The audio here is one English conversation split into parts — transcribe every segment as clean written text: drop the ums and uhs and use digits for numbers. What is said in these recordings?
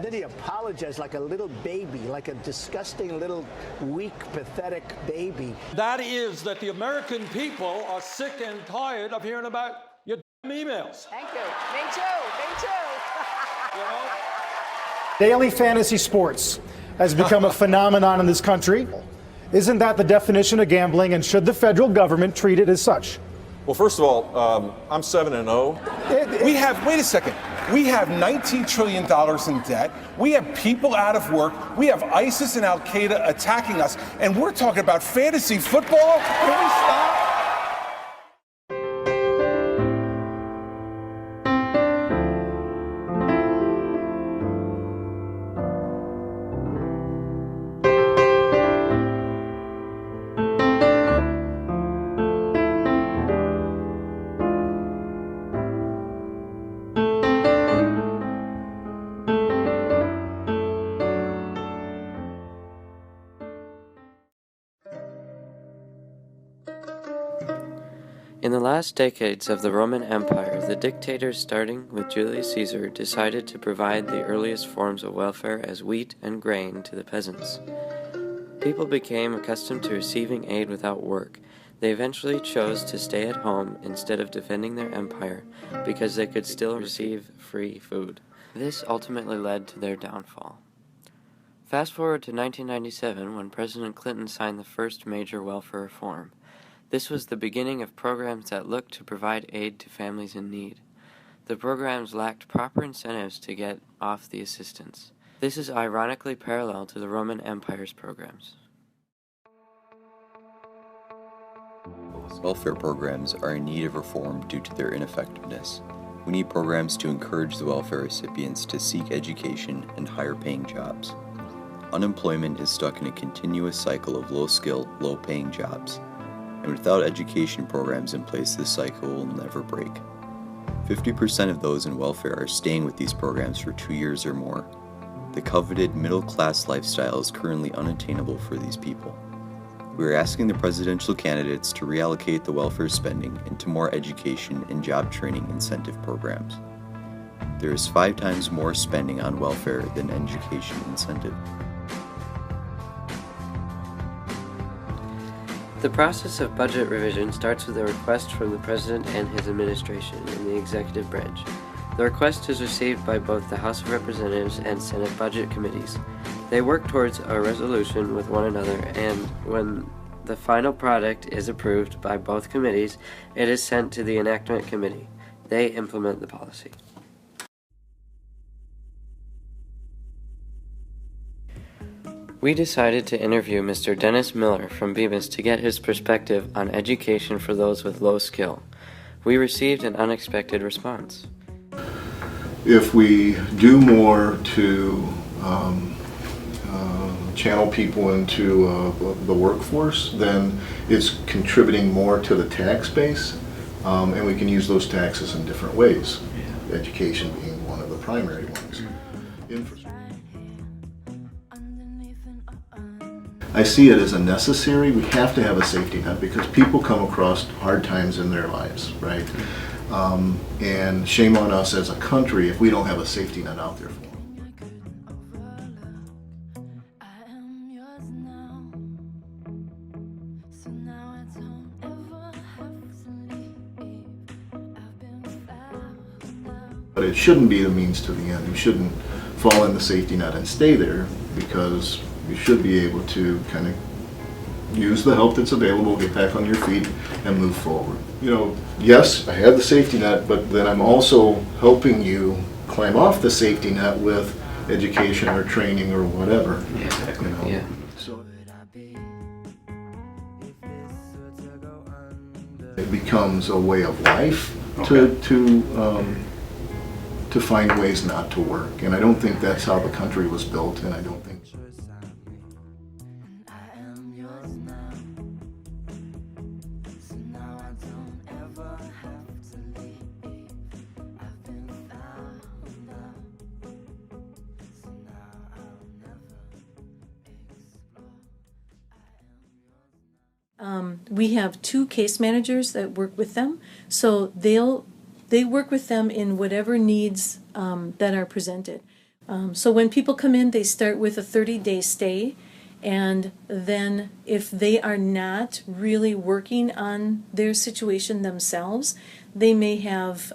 Then he apologized like a little baby, like a disgusting little weak, pathetic baby. That is that the American people are sick and tired of hearing about your emails. Thank you. Me too. Me too. You know? Daily fantasy sports has become a phenomenon in this country. Isn't that the definition of gambling, and should the federal government treat it as such? Well, first of all, I'm 7-0. Wait a second. We have $19 trillion in debt. We have people out of work. We have ISIS and Al Qaeda attacking us. And we're talking about fantasy football? Can we stop? In the last decades of the Roman Empire, the dictators starting with Julius Caesar decided to provide the earliest forms of welfare as wheat and grain to the peasants. People became accustomed to receiving aid without work. They eventually chose to stay at home instead of defending their empire because they could still receive free food. This ultimately led to their downfall. Fast forward to 1997 when President Clinton signed the first major welfare reform. This was the beginning of programs that looked to provide aid to families in need. The programs lacked proper incentives to get off the assistance. This is ironically parallel to the Roman Empire's programs. Welfare programs are in need of reform due to their ineffectiveness. We need programs to encourage the welfare recipients to seek education and higher-paying jobs. Unemployment is stuck in a continuous cycle of low-skill, low-paying jobs. And without education programs in place, this cycle will never break. 50% of those in welfare are staying with these programs for 2 years or more. The coveted middle-class lifestyle is currently unattainable for these people. We are asking the presidential candidates to reallocate the welfare spending into more education and job training incentive programs. There is 5 times more spending on welfare than education incentive. The process of budget revision starts with a request from the President and his administration in the executive branch. The request is received by both the House of Representatives and Senate Budget Committees. They work towards a resolution with one another, and when the final product is approved by both committees, it is sent to the Enactment Committee. They implement the policy. We decided to interview Mr. Dennis Miller from Bemis to get his perspective on education for those with low skill. We received an unexpected response. If we do more to channel people into the workforce, then it's contributing more to the tax base, and we can use those taxes in different ways, education being one of the primary ones. I see it as a necessary. We have to have a safety net because people come across hard times in their lives, right? And shame on us as a country if we don't have a safety net out there for them. But it shouldn't be the means to the end. You shouldn't fall in the safety net and stay there, because you should be able to kind of use the help that's available, get back on your feet, and move forward. You know, yes, I have the safety net, but then I'm also helping you climb off the safety net with education or training or whatever. Yeah, exactly. You know? Yeah. So it becomes a way of life to find ways not to work, and I don't think that's how the country was built, and I don't think. We have 2 case managers that work with them, so they work with them in whatever needs that are presented. So when people come in, they start with a 30-day stay, and then if they are not really working on their situation themselves, they may have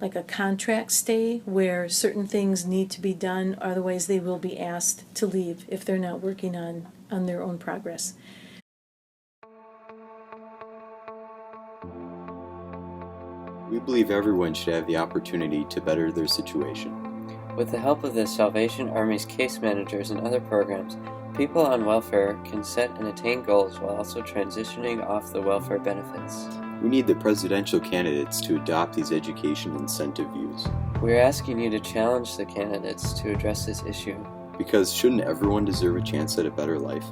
like a contract stay where certain things need to be done, otherwise they will be asked to leave if they're not working on their own progress. We believe everyone should have the opportunity to better their situation. With the help of the Salvation Army's case managers and other programs, people on welfare can set and attain goals while also transitioning off the welfare benefits. We need the presidential candidates to adopt these education incentive views. We are asking you to challenge the candidates to address this issue. Because shouldn't everyone deserve a chance at a better life?